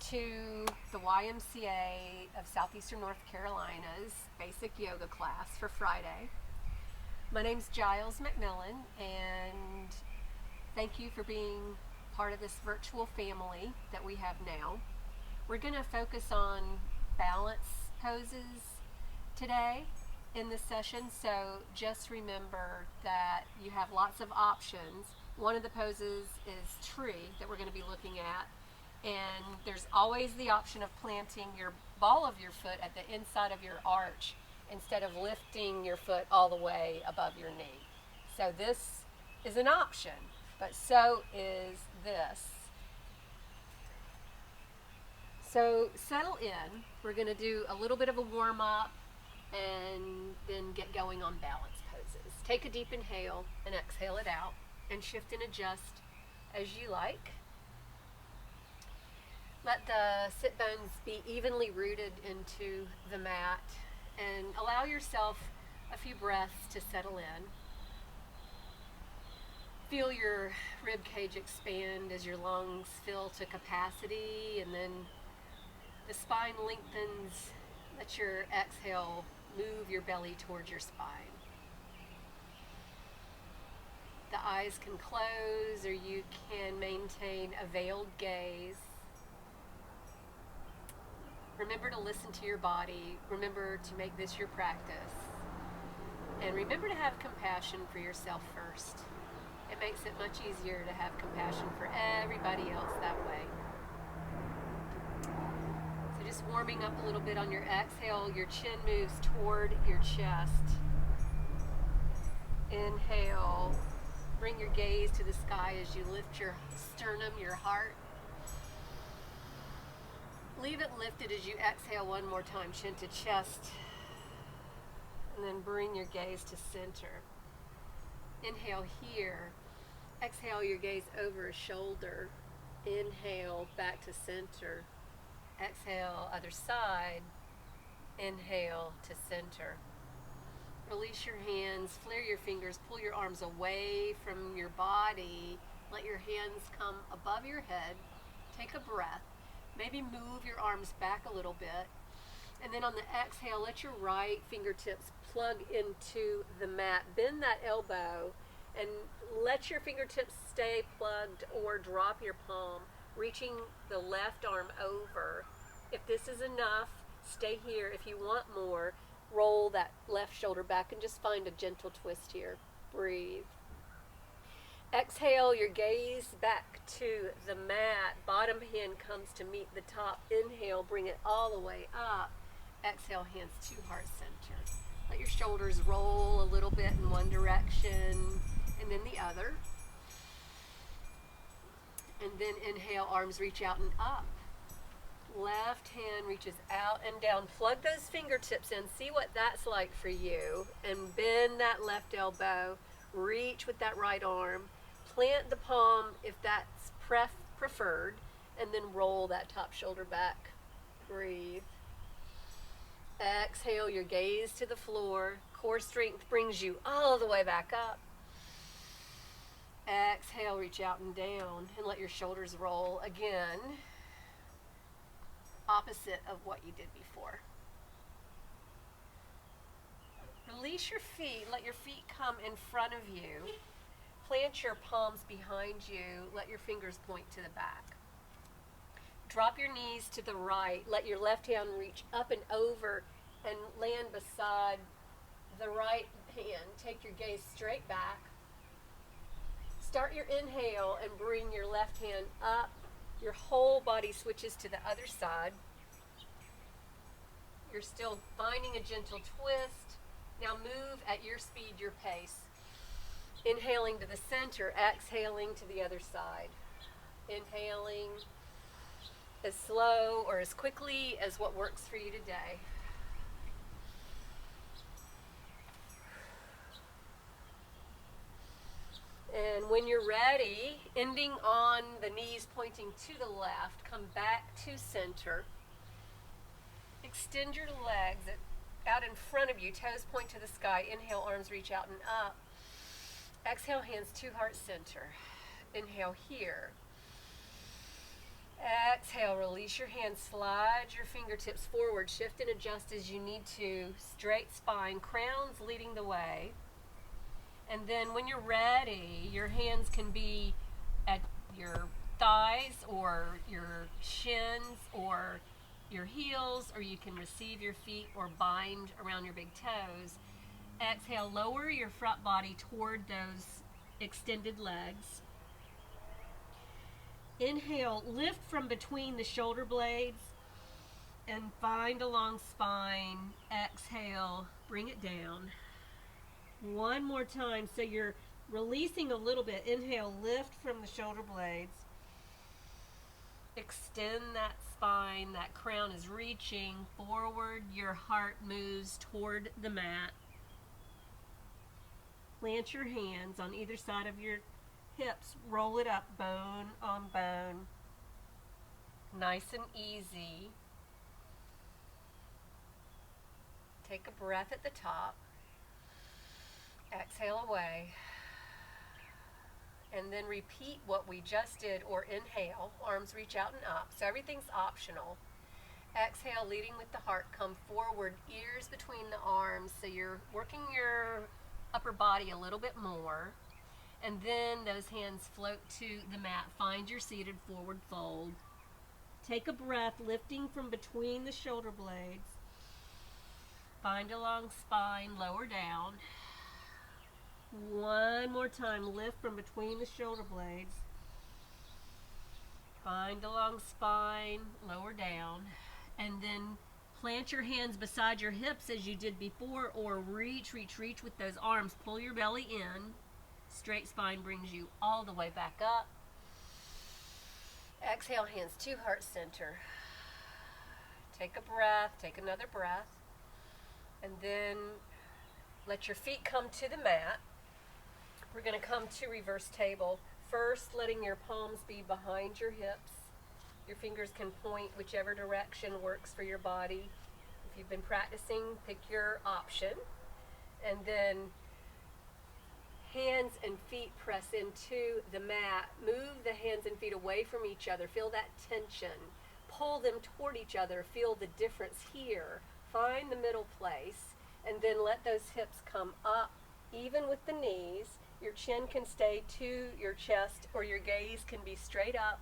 to the YMCA of Southeastern North Carolina's basic yoga class for Friday. My name's Giles McMillan, and thank you for being part of this virtual family that we have now. We're going to focus on balance poses today in this session, so just remember that you have lots of options. One of the poses is tree that we're going to be looking at, and there's always the option of planting your ball of your foot at the inside of your arch instead of lifting your foot all the way above your knee. So this is an option, but so is this. So settle in. We're going to do a little bit of a warm-up and then get going on balance poses. Take a deep inhale and exhale it out, and shift and adjust as you like. Let the sit bones be evenly rooted into the mat, and allow yourself a few breaths to settle in. Feel your rib cage expand as your lungs fill to capacity, and then the spine lengthens. Let your exhale move your belly towards your spine. The eyes can close, or you can maintain a veiled gaze. Remember to listen to your body. Remember to make this your practice. And remember to have compassion for yourself first. It makes it much easier to have compassion for everybody else that way. So just warming up a little bit on your exhale, your chin moves toward your chest. Inhale. Bring your gaze to the sky as you lift your sternum, your heart. Leave it lifted as you exhale one more time, chin to chest. And then bring your gaze to center. Inhale here. Exhale your gaze over a shoulder. Inhale back to center. Exhale other side. Inhale to center. Release your hands, flare your fingers, pull your arms away from your body. Let your hands come above your head. Take a breath. Maybe move your arms back a little bit. And then on the exhale, let your right fingertips plug into the mat. Bend that elbow and let your fingertips stay plugged, or drop your palm, reaching the left arm over. If this is enough, stay here. If you want more, roll that left shoulder back and just find a gentle twist here. Breathe. Exhale your gaze back to the mat. Bottom hand comes to meet the top. Inhale, bring it all the way up. Exhale, hands to heart center. Let your shoulders roll a little bit in one direction and then the other. And then inhale, arms reach out and up. Left hand reaches out and down. Plug those fingertips in. See what that's like for you. And bend that left elbow. Reach with that right arm. Plant the palm if that's preferred. And then roll that top shoulder back. Breathe. Exhale your gaze to the floor. Core strength brings you all the way back up. Exhale, reach out and down. And let your shoulders roll again. Opposite of what you did before. Release your feet. Let your feet come in front of you. Plant your palms behind you. Let your fingers point to the back. Drop your knees to the right. Let your left hand reach up and over and land beside the right hand. Take your gaze straight back. Start your inhale and bring your left hand up. Your whole body switches to the other side. You're still finding a gentle twist. Now move at your speed, your pace. Inhaling to the center, exhaling to the other side. Inhaling as slow or as quickly as what works for you today. And when you're ready, ending on the knees pointing to the left, come back to center. Extend your legs out in front of you, toes point to the sky. Inhale, arms reach out and up. Exhale, hands to heart center. Inhale here. Exhale, release Release your hands, slide your fingertips forward, shift and adjust as you need to. Straight spine, crowns leading the way. And then when you're ready, your hands can be at your thighs or your shins or your heels, or you can receive your feet or bind around your big toes. Exhale, lower your front body toward those extended legs. Inhale, lift from between the shoulder blades and find a long spine. Exhale, bring it down. One more time, so you're releasing a little bit. Inhale, lift from the shoulder blades. Extend that spine, that crown is reaching forward. Your heart moves toward the mat. Plant your hands on either side of your hips. Roll it up, bone on bone. Nice and easy. Take a breath at the top. Exhale away. And then repeat what we just did, or inhale. Arms reach out and up. So everything's optional. Exhale, leading with the heart. Come forward, ears between the arms. So you're working your upper body a little bit more. And then those hands float to the mat. Find your seated forward fold. Take a breath, lifting from between the shoulder blades. Find a long spine, lower down. One more time, lift from between the shoulder blades. Find a long spine, lower down. And then plant your hands beside your hips as you did before, or reach with those arms. Pull your belly in. Straight spine brings you all the way back up. Exhale, hands to heart center. Take a breath, take another breath. And then let your feet come to the mat. We're going to come to reverse table. First, letting your palms be behind your hips. Your fingers can point whichever direction works for your body. If you've been practicing, pick your option. And then hands and feet press into the mat. Move the hands and feet away from each other. Feel that tension. Pull them toward each other. Feel the difference here. Find the middle place. And then let those hips come up, even with the knees. Your chin can stay to your chest, or your gaze can be straight up,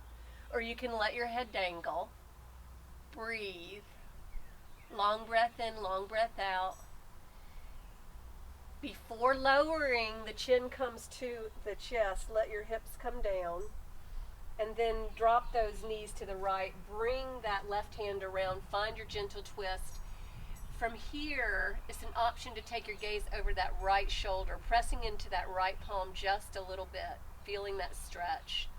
or you can let your head dangle. Breathe. Long breath in, long breath out. Before lowering, the chin comes to the chest. Let your hips come down. And then drop those knees to the right. Bring that left hand around. Find your gentle twist. From here, it's an option to take your gaze over that right shoulder, pressing into that right palm just a little bit, feeling that stretch.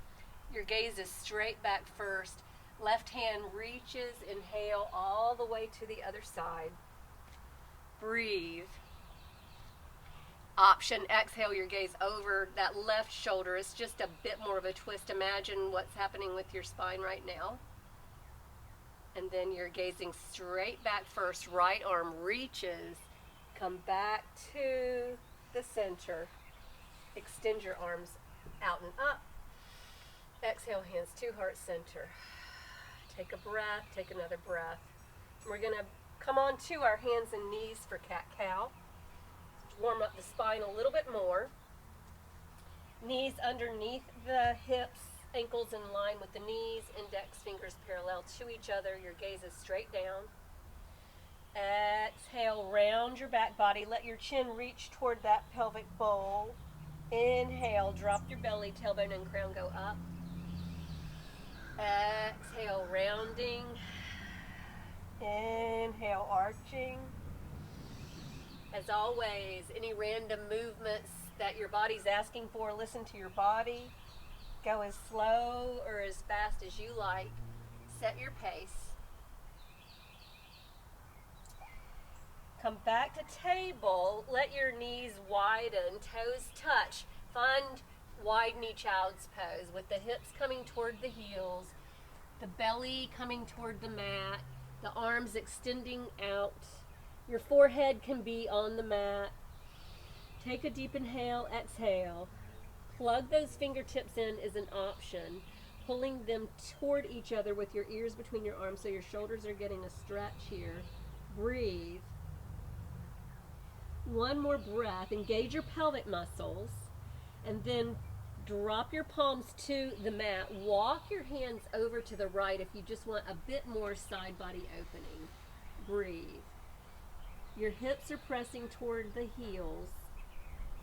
Your gaze is straight back first. Left hand reaches, inhale all the way to the other side. Breathe. Option, exhale your gaze over that left shoulder. It's just a bit more of a twist. Imagine what's happening with your spine right now. And then you're gazing straight back first. Right arm reaches. Come back to the center. Extend your arms out and up. Exhale, hands to heart center. Take a breath, take another breath. We're going to come on to our hands and knees for cat-cow. Warm up the spine a little bit more. Knees underneath the hips. Ankles in line with the knees, index fingers parallel to each other. Your gaze is straight down. Exhale, round your back body. Let your chin reach toward that pelvic bowl. Inhale, drop your belly, tailbone and crown go up. Exhale, rounding. Inhale, arching. As always, any random movements that your body's asking for, listen to your body. Go as slow or as fast as you like. Set your pace. Come back to table. Let your knees widen, toes touch. Find wide knee child's pose with the hips coming toward the heels, the belly coming toward the mat, the arms extending out. Your forehead can be on the mat. Take a deep inhale, exhale. Plug those fingertips in is an option. pulling them toward each other with your ears between your arms so your shoulders are getting a stretch here. Breathe. One more breath. Engage your pelvic muscles. And then drop your palms to the mat. Walk your hands over to the right if you just want a bit more side body opening. Breathe. Your hips are pressing toward the heels.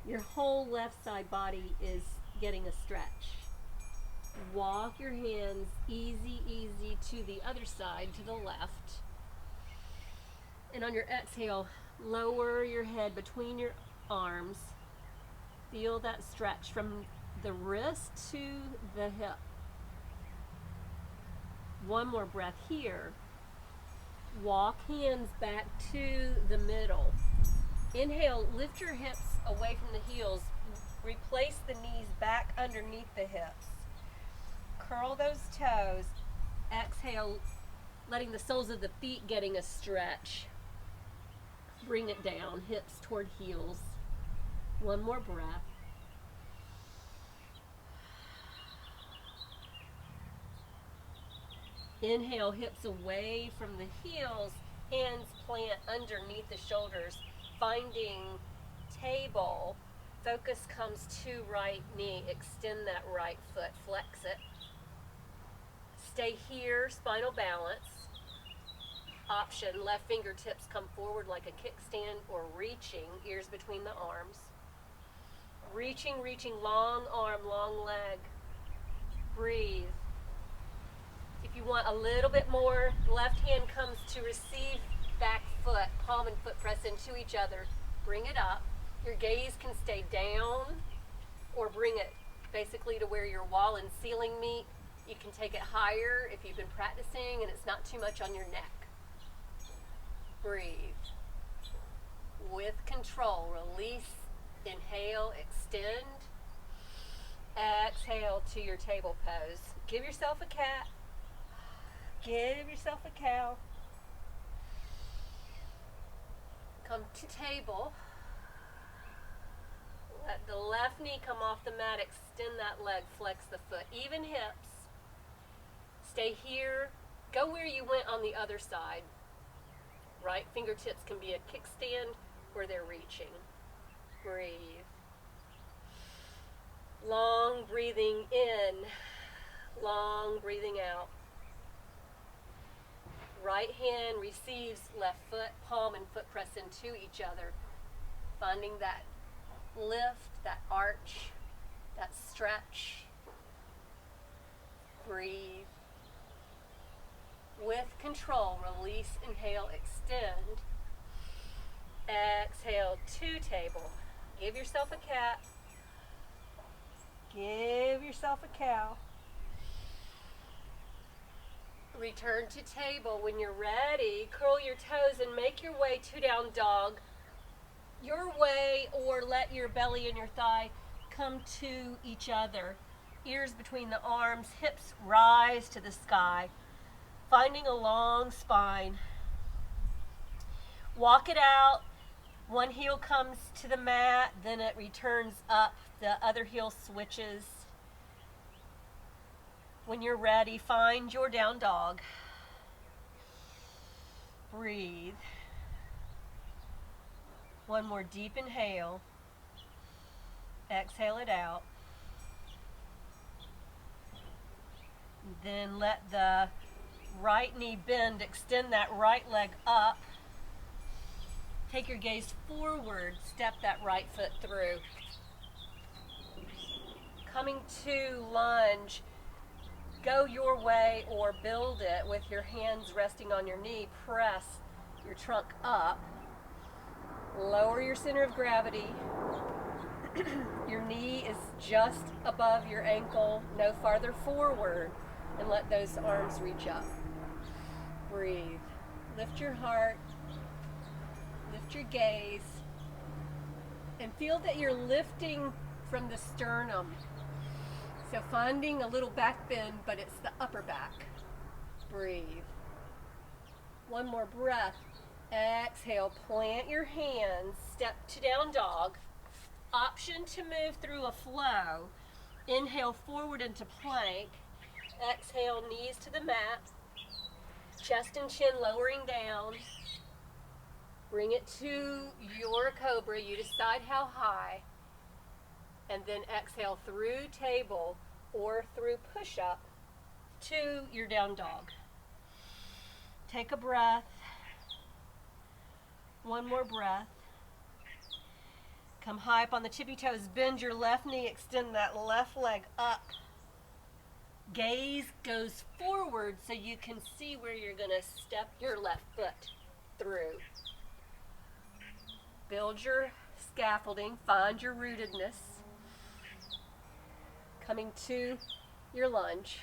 Your whole left side body is getting a stretch. Walk your hands easy, easy to the other side, to the left. And on your exhale, lower your head between your arms. Feel that stretch from the wrist to the hip. One more breath here. Walk hands back to the middle. Inhale, lift your hips away from the heels. Replace the knees back underneath the hips. Curl those toes. Exhale, letting the soles of the feet getting a stretch. Bring it down, hips toward heels. One more breath. Inhale, hips away from the heels, hands plant underneath the shoulders, finding table. Focus comes to right knee, extend that right foot, flex it. Stay here, spinal balance. Option, left fingertips come forward like a kickstand or reaching, ears between the arms. Reaching, reaching, long arm, long leg. Breathe. If you want a little bit more, left hand comes to receive back foot, palm and foot press into each other. Bring it up. Your gaze can stay down or bring it basically to where your wall and ceiling meet. You can take it higher if you've been practicing and it's not too much on your neck. Breathe. With control, release, inhale, extend. Exhale to your table pose. Give yourself a cat. Give yourself a cow. Come to table. Let the left knee come off the mat. Extend that leg. Flex the foot. Even hips. Stay here. Go where you went on the other side. Right fingertips can be a kickstand where they're reaching. Breathe. Long breathing in. Long breathing out. Right hand receives left foot, palm and foot press into each other. Finding that lift, that arch, that stretch. Breathe. With control, release, inhale, extend. Exhale to table. Give yourself a cat. Give yourself a cow. Return to table. When you're ready, curl your toes and make your way to down dog. Your way, or let your belly and your thigh come to each other. Ears between the arms, hips rise to the sky. Finding a long spine. Walk it out. One heel comes to the mat, then it returns up. The other heel switches. When you're ready, find your down dog. Breathe. One more deep inhale. Exhale it out. Then let the right knee bend. Extend that right leg up. Take your gaze forward. Step that right foot through. Coming to lunge. Go your way or build it with your hands resting on your knee. Press your trunk up. Lower your center of gravity. Your knee is just above your ankle, no farther forward. And let those arms reach up. Breathe. Lift your heart. Lift your gaze. And feel that you're lifting from the sternum. So finding a little back bend, but it's the upper back. Breathe. One more breath. Exhale, plant your hands, step to down dog. Option to move through a flow. Inhale forward into plank. Exhale, knees to the mat. Chest and chin lowering down. Bring it to your cobra. You decide how high. And then exhale through table or through push-up to your down dog. Take a breath. One more breath. Come high up on the tippy toes. Bend your left knee. Extend that left leg up. Gaze goes forward so you can see where you're going to step your left foot through. Build your scaffolding. Find your rootedness. Coming to your lunge.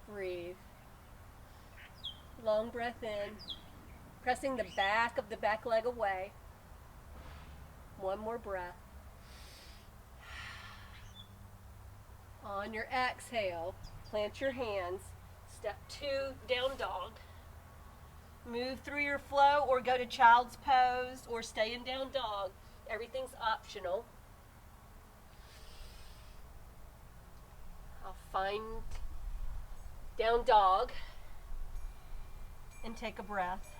Breathe. Long breath in. Pressing the back of the back leg away. One more breath. On your exhale, plant your hands. Step 2, down dog. Move through your flow or go to child's pose or stay in down dog. Everything's optional. I'll find down dog and take a breath.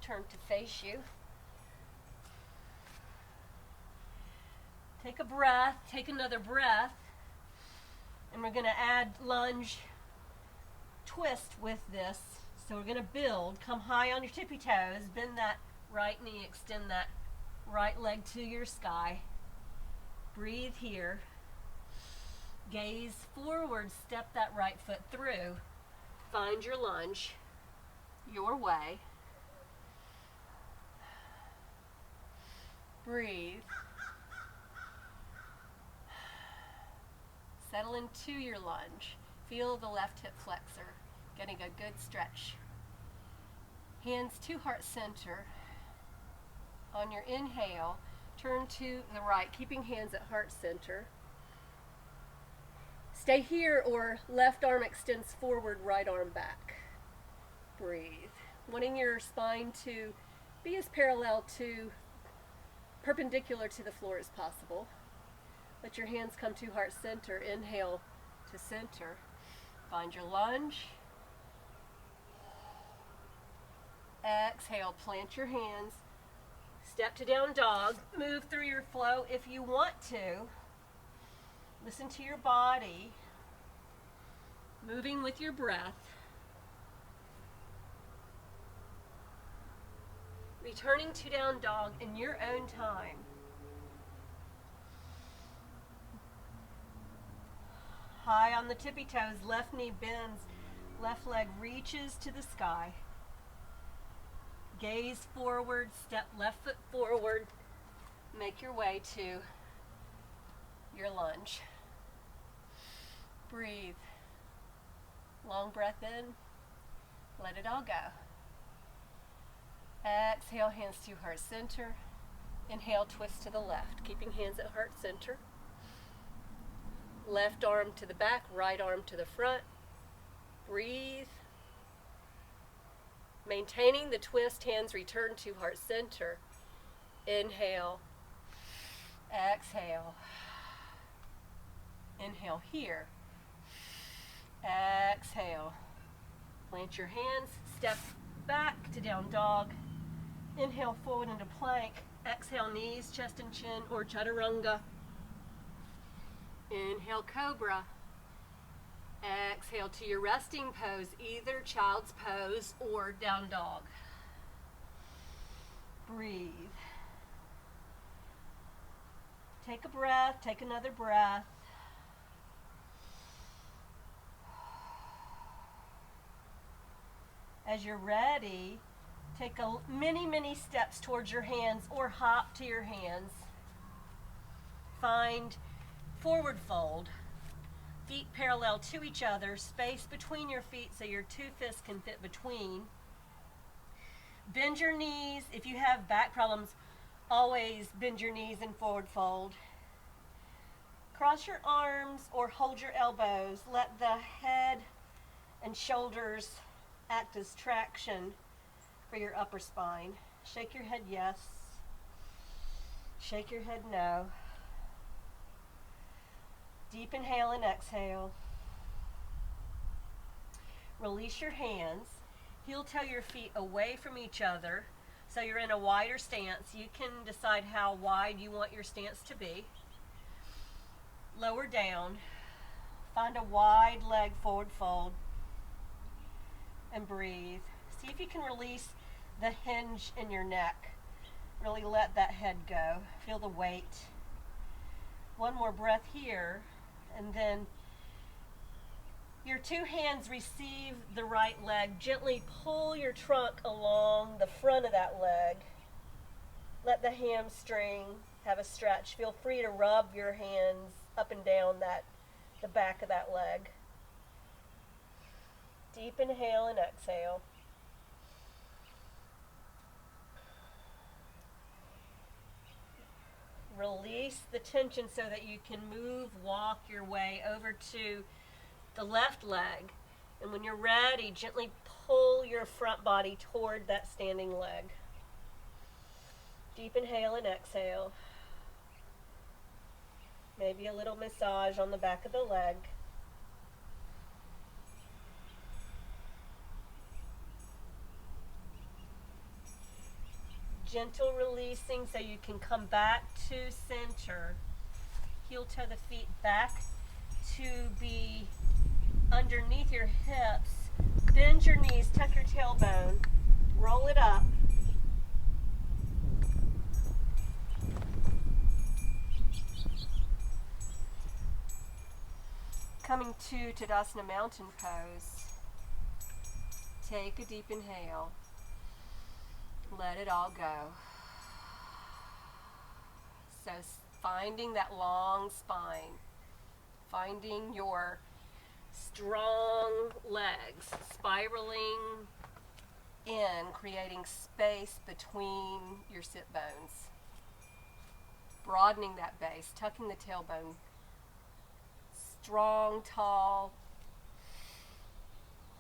Turn to face you. Take a breath, take another breath, and we're going to add lunge twist with this. So we're going to build, come high on your tippy toes, bend that right knee, extend that right leg to your sky. Breathe here. Gaze forward, step that right foot through. Find your lunge, your way. Breathe. Settle into your lunge. Feel the left hip flexor, getting a good stretch. Hands to heart center. On your inhale, turn to the right, keeping hands at heart center. Stay here or left arm extends forward, right arm back. Breathe. Wanting your spine to be as perpendicular to the floor as possible. Let your hands come to heart center. Inhale to center. Find your lunge. Exhale, plant your hands. Step to down dog. Move through your flow if you want to. Listen to your body. Moving with your breath. Returning to down dog in your own time. High on the tippy toes, left knee bends, left leg reaches to the sky. Gaze forward, step left foot forward. Make your way to your lunge. Breathe. Long breath in. Let it all go. Exhale, hands to heart center. Inhale, twist to the left, keeping hands at heart center. Left arm to the back, right arm to the front. Breathe. Maintaining the twist, hands return to heart center. Inhale. Exhale. Inhale here. Exhale. Plant your hands, step back to down dog. Inhale forward into plank. Exhale, knees, chest and chin, or chaturanga. Inhale, cobra. Exhale to your resting pose, either child's pose or down dog. Breathe. Take a breath, take another breath. As you're ready, take many steps towards your hands or hop to your hands. Find forward fold. Feet parallel to each other, space between your feet so your two fists can fit between. Bend your knees. If you have back problems, always bend your knees in forward fold. Cross your arms or hold your elbows. Let the head and shoulders act as traction for your upper spine. Shake your head yes. Shake your head no. Deep inhale and exhale. Release your hands. Heel-toe your feet away from each other so you're in a wider stance. You can decide how wide you want your stance to be. Lower down. Find a wide leg forward fold. And breathe. See if you can release the hinge in your neck. Really let that head go. Feel the weight. One more breath here, and then your two hands receive the right leg. Gently pull your trunk along the front of that leg. Let the hamstring have a stretch. Feel free to rub your hands up and down the back of that leg. Deep inhale and exhale. Release the tension so that you can walk your way over to the left leg. And when you're ready, gently pull your front body toward that standing leg. Deep inhale and exhale. Maybe a little massage on the back of the leg. Gentle releasing so you can come back to center. Heel-toe the feet back to be underneath your hips. Bend your knees, tuck your tailbone, roll it up. Coming to Tadasana Mountain Pose. Take a deep inhale. Let it all go. So finding that long spine, finding your strong legs, spiraling in, creating space between your sit bones, broadening that base, tucking the tailbone, strong, tall,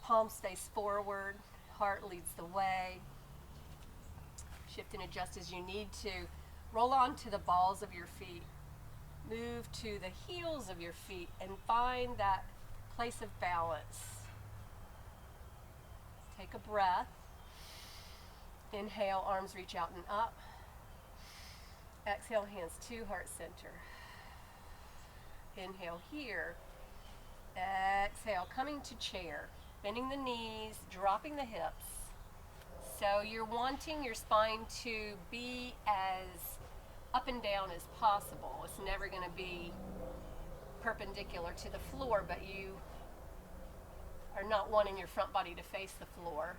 palms face forward, heart leads the way. Shift and adjust as you need to. Roll on to the balls of your feet. Move to the heels of your feet and find that place of balance. Take a breath. Inhale, arms reach out and up. Exhale, hands to heart center. Inhale here. Exhale, coming to chair. Bending the knees, dropping the hips. So you're wanting your spine to be as up and down as possible. It's never going to be perpendicular to the floor, but you are not wanting your front body to face the floor.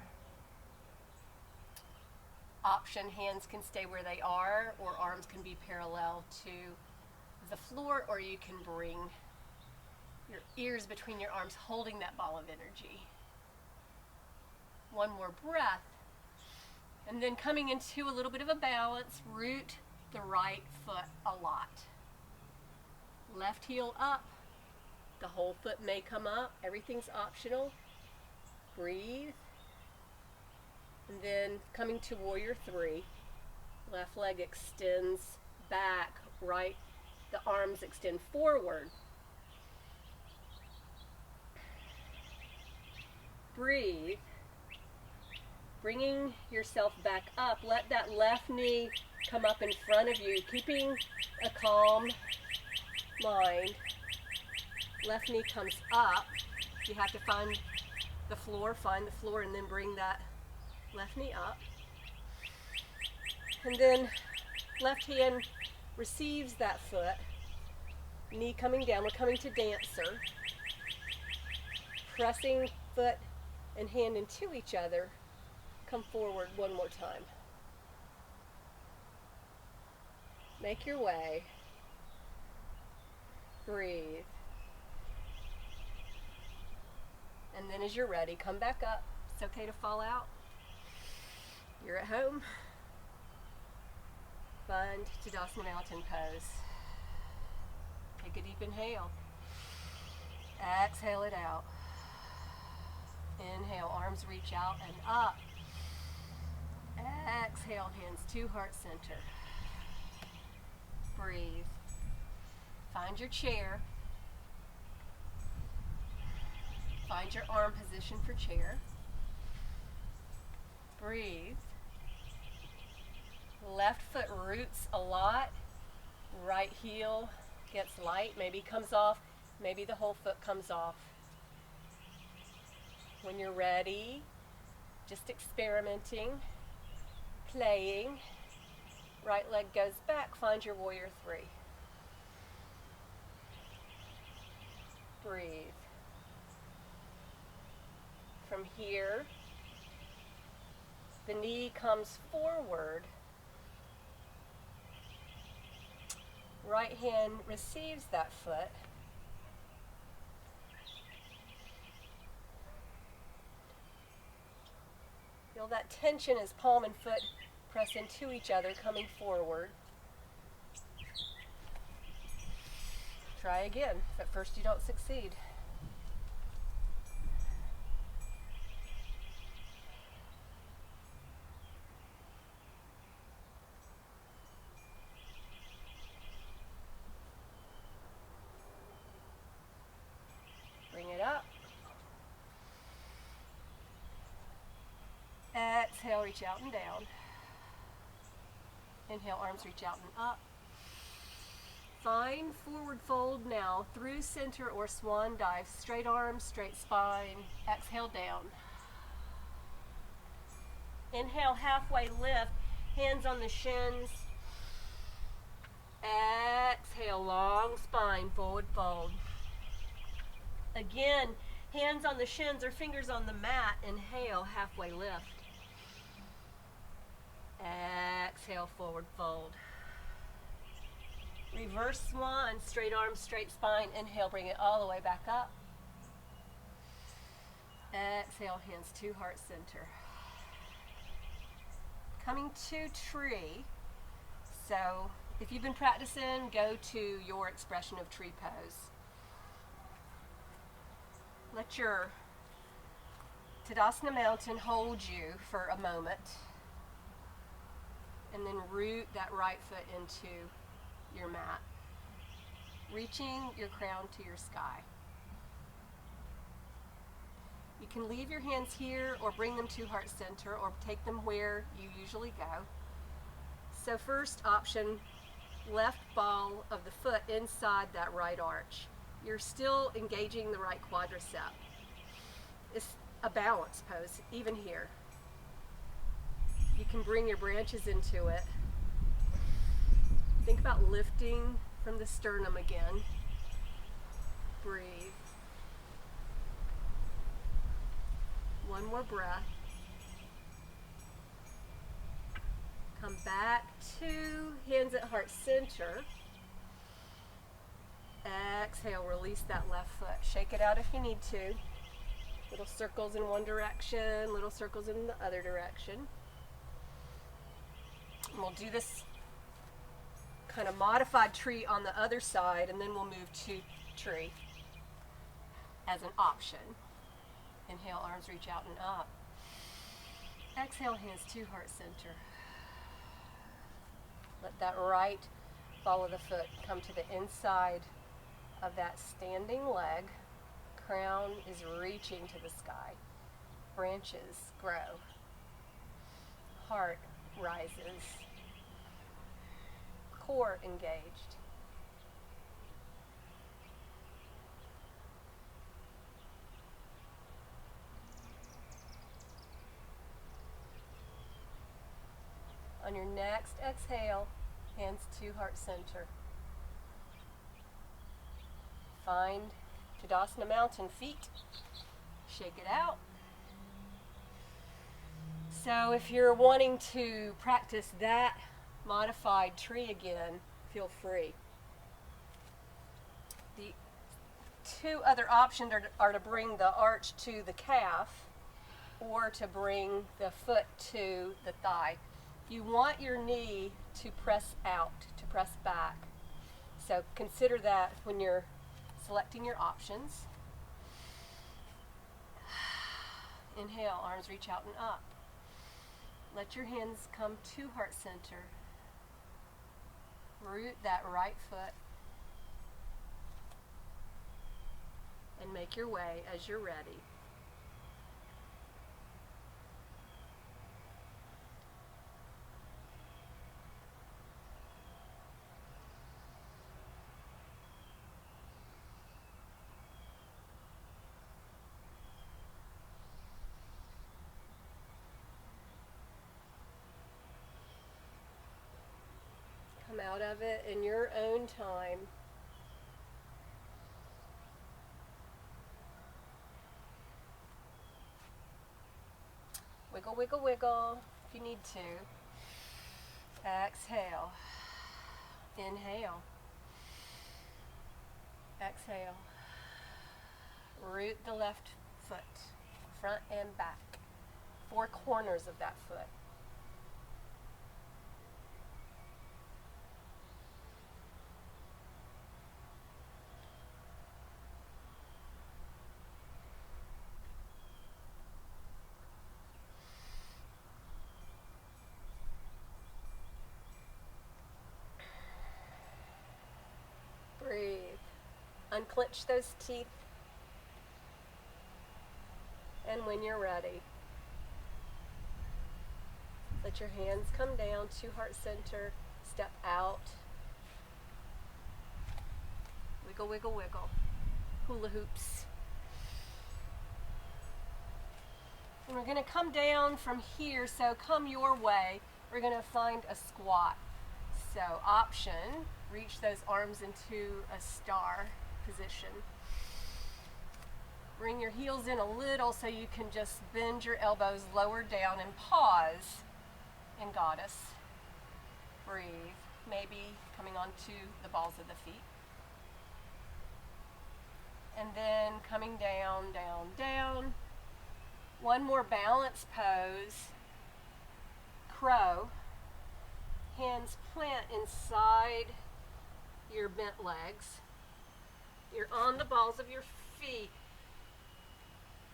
Option, hands can stay where they are, or arms can be parallel to the floor, or you can bring your ears between your arms, holding that ball of energy. One more breath. And then coming into a little bit of a balance, root the right foot a lot. Left heel up. The whole foot may come up. Everything's optional. Breathe. And then coming to warrior three. Left leg extends back, right. The arms extend forward. Breathe. Bringing yourself back up, let that left knee come up in front of you, keeping a calm mind. Left knee comes up. You have to find the floor, and then bring that left knee up. And then left hand receives that foot, knee coming down. We're coming to dancer. Pressing foot and hand into each other. Come forward one more time. Make your way. Breathe. And then as you're ready, come back up. It's okay to fall out. You're at home. Find Tadasana Mountain Pose. Take a deep inhale. Exhale it out. Inhale, arms reach out and up. Exhale, hands to heart center. Breathe. Find your chair. Find your arm position for chair. Breathe. Left foot roots a lot. Right heel gets light, maybe comes off, maybe the whole foot comes off. When you're ready, just experimenting, playing. Right leg goes back, find your warrior three. Breathe. From here, the knee comes forward. Right hand receives that foot. Feel that tension as palm and foot press into each other, coming forward. Try again, if at first you don't succeed. Bring it up. Exhale, reach out and down. Inhale, arms reach out and up. Find forward fold now through center or swan dive. Straight arms, straight spine. Exhale, down. Inhale, halfway lift. Hands on the shins. Exhale, long spine, forward fold. Again, hands on the shins or fingers on the mat. Inhale, halfway lift. Exhale, forward fold. Reverse swan, straight arms, straight spine. Inhale, bring it all the way back up. Exhale, hands to heart center. Coming to tree. So if you've been practicing, go to your expression of tree pose. Let your Tadasana mountain hold you for a moment. And then root that right foot into your mat, reaching your crown to your sky. You can leave your hands here or bring them to heart center or take them where you usually go. So first option, left ball of the foot inside that right arch. You're still engaging the right quadricep. It's a balance pose, even here. You can bring your branches into it. Think about lifting from the sternum again. Breathe. One more breath. Come back to hands at heart center. Exhale, release that left foot. Shake it out if you need to. Little circles in one direction, little circles in the other direction. And we'll do this kind of modified tree on the other side, and then we'll move to tree as an option. Inhale, arms reach out and up. Exhale, hands to heart center. Let that right ball of the foot come to the inside of that standing leg. Crown is reaching to the sky. Branches grow. Heart rises. Core engaged. On your next exhale, hands to heart center. Find Tadasana mountain, feet. Shake it out. So if you're wanting to practice that modified tree again, feel free. The two other options are to bring the arch to the calf or to bring the foot to the thigh. You want your knee to press out, to press back. So consider that when you're selecting your options. Inhale, arms reach out and up. Let your hands come to heart center. Root that right foot and make your way as you're ready out of it in your own time. Wiggle, wiggle, wiggle if you need to. Exhale. Inhale. Exhale. Root the left foot, front and back. 4 corners of that foot. Breathe. Unclench those teeth. And when you're ready, let your hands come down to heart center. Step out. Wiggle, wiggle, wiggle. Hula hoops. And we're going to come down from here, so come your way. We're going to find a squat. So option, reach those arms into a star position. Bring your heels in a little so you can just bend your elbows lower down and pause in goddess. Breathe. Maybe coming onto the balls of the feet. And then coming down, down, down. One more balance pose. Crow. Hands plant inside your bent legs. You're on the balls of your feet.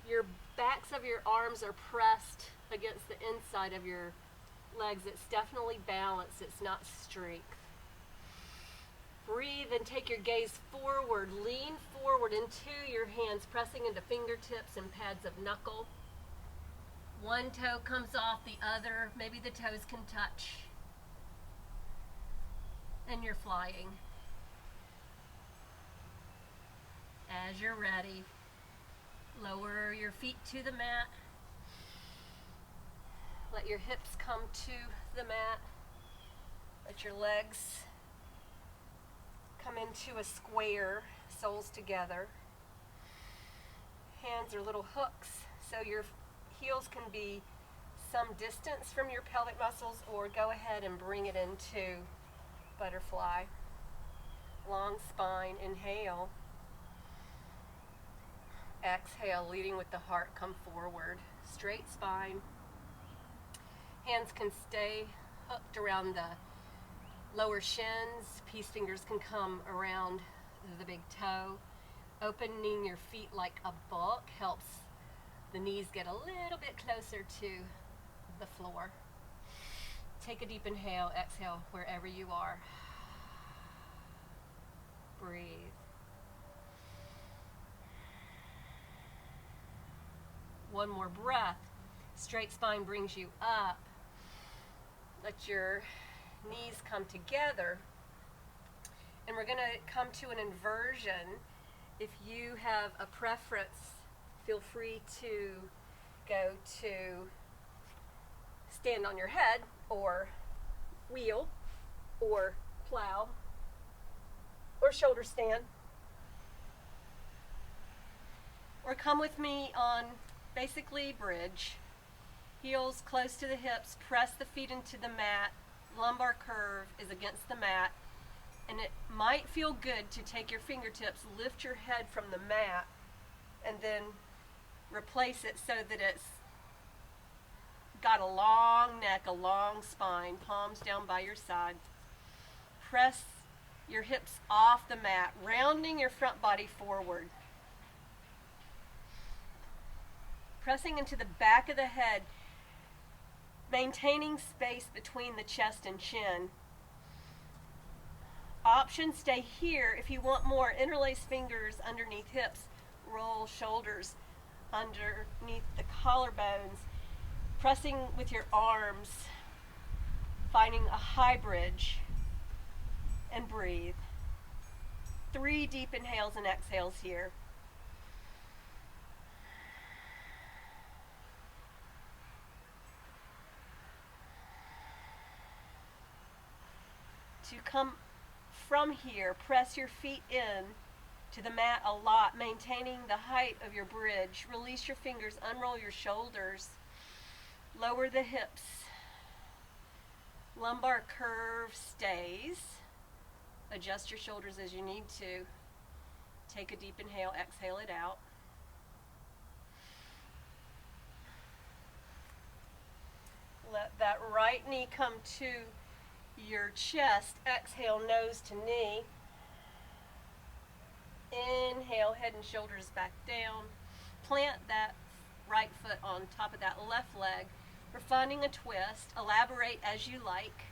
Your backs of your arms are pressed against the inside of your legs. It's definitely balance. It's not strength. Breathe and take your gaze forward. Lean forward into your hands, pressing into fingertips and pads of knuckle. One toe comes off the other. Maybe the toes can touch. And you're flying. As you're ready, lower your feet to the mat. Let your hips come to the mat. Let your legs come into a square, soles together. Hands are little hooks, so your heels can be some distance from your pelvic muscles, or go ahead and bring it into butterfly. Long spine, inhale. Exhale, leading with the heart, come forward. Straight spine. Hands can stay hooked around the lower shins. Peace fingers can come around the big toe. Opening your feet like a book helps the knees get a little bit closer to the floor. Take a deep inhale, exhale wherever you are. Breathe. One more breath. Straight spine brings you up. Let your knees come together. And we're going to come to an inversion. If you have a preference, feel free to go to stand on your head, or wheel, or plow, or shoulder stand. Or come with me on basically bridge. Heels close to the hips, press the feet into the mat. Lumbar curve is against the mat. And it might feel good to take your fingertips, lift your head from the mat, and then replace it so that it's got a long neck, a long spine, palms down by your side. Press your hips off the mat, rounding your front body forward. Pressing into the back of the head, maintaining space between the chest and chin. Option, stay here. If you want more, interlace fingers underneath hips, roll shoulders underneath the collarbones, pressing with your arms, finding a high bridge, and breathe. 3 deep inhales and exhales here. to come from here, press your feet in to the mat a lot, maintaining the height of your bridge. Release your fingers, unroll your shoulders, lower the hips. Lumbar curve stays. Adjust your shoulders as you need to. Take a deep inhale, exhale it out. Let that right knee come to your chest. Exhale, nose to knee. Inhale, head and shoulders back down. Plant that right foot on top of that left leg. We're finding a twist. Elaborate as you like.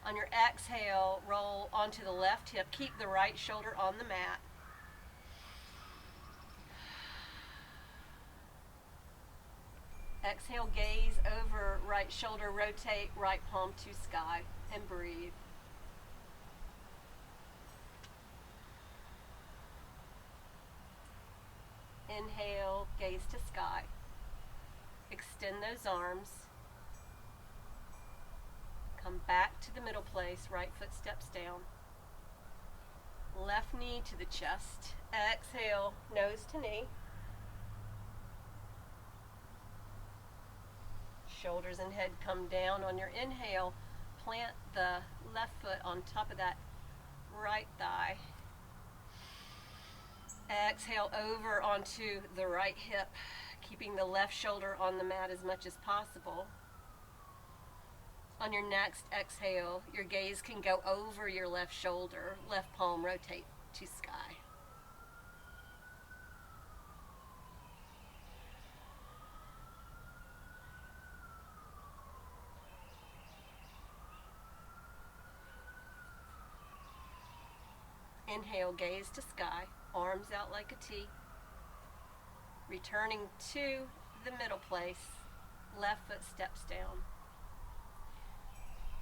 On your exhale, roll onto the left hip. Keep the right shoulder on the mat. Exhale, gaze over right shoulder, rotate right palm to sky, and breathe. Inhale, gaze to sky. Extend those arms. Come back to the middle place, right foot steps down. Left knee to the chest. Exhale, nose to knee. Shoulders and head come down. On your inhale, plant the left foot on top of that right thigh. Exhale over onto the right hip, keeping the left shoulder on the mat as much as possible. On your next exhale, your gaze can go over your left shoulder, left palm rotate to sky. Inhale, gaze to sky, arms out like a T. Returning to the middle place, left foot steps down.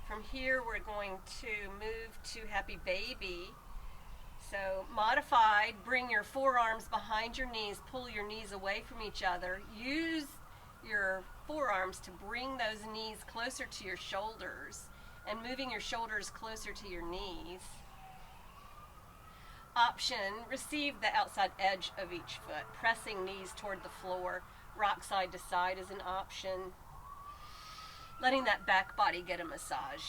From here, we're going to move to happy baby. So modified, bring your forearms behind your knees, pull your knees away from each other. Use your forearms to bring those knees closer to your shoulders and moving your shoulders closer to your knees. Option, receive the outside edge of each foot, pressing knees toward the floor. Rock side to side is an option. Letting that back body get a massage.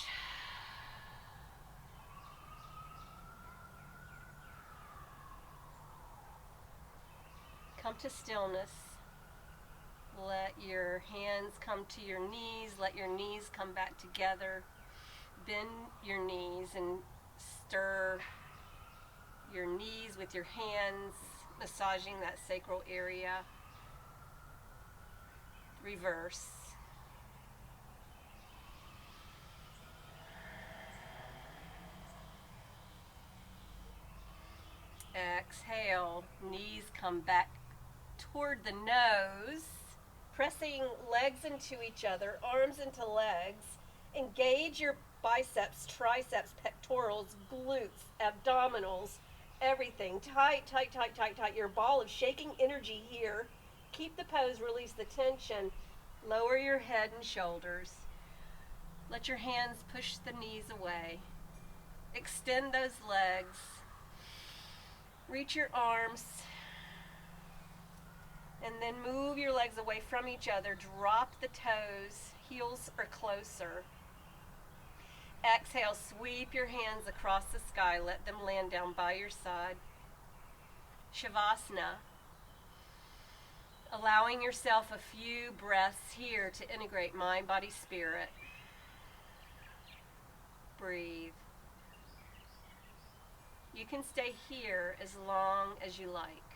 Come to stillness. Let your hands come to your knees. Let your knees come back together. Bend your knees and stir your knees with your hands, massaging that sacral area. Reverse. Exhale, knees come back toward the nose, pressing legs into each other, arms into legs. Engage your biceps, triceps, pectorals, glutes, abdominals, everything. Tight, tight, tight, tight, tight. Your ball of shaking energy here. Keep the pose, release the tension. Lower your head and shoulders. Let your hands push the knees away. Extend those legs. Reach your arms. And then move your legs away from each other. Drop the toes. Heels are closer. Exhale, sweep your hands across the sky. Let them land down by your side. Savasana. Allowing yourself a few breaths here to integrate mind, body, spirit. Breathe. You can stay here as long as you like.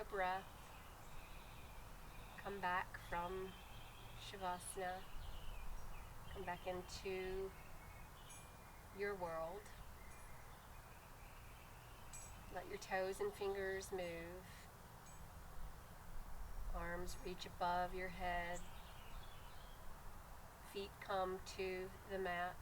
a breath. Come back from Savasana. Come back into your world. Let your toes and fingers move. Arms reach above your head. Feet come to the mat.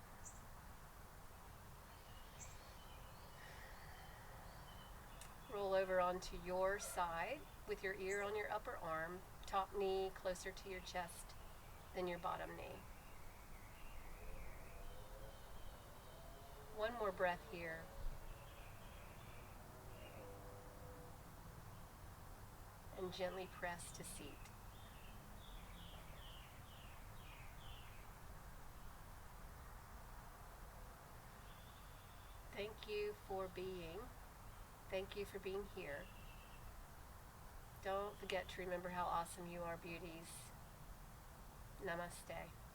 Roll over onto your side with your ear on your upper arm, top knee closer to your chest than your bottom knee. One more breath here. And gently press to seat. Thank you for being. Thank you for being here. Don't forget to remember how awesome you are, beauties. Namaste.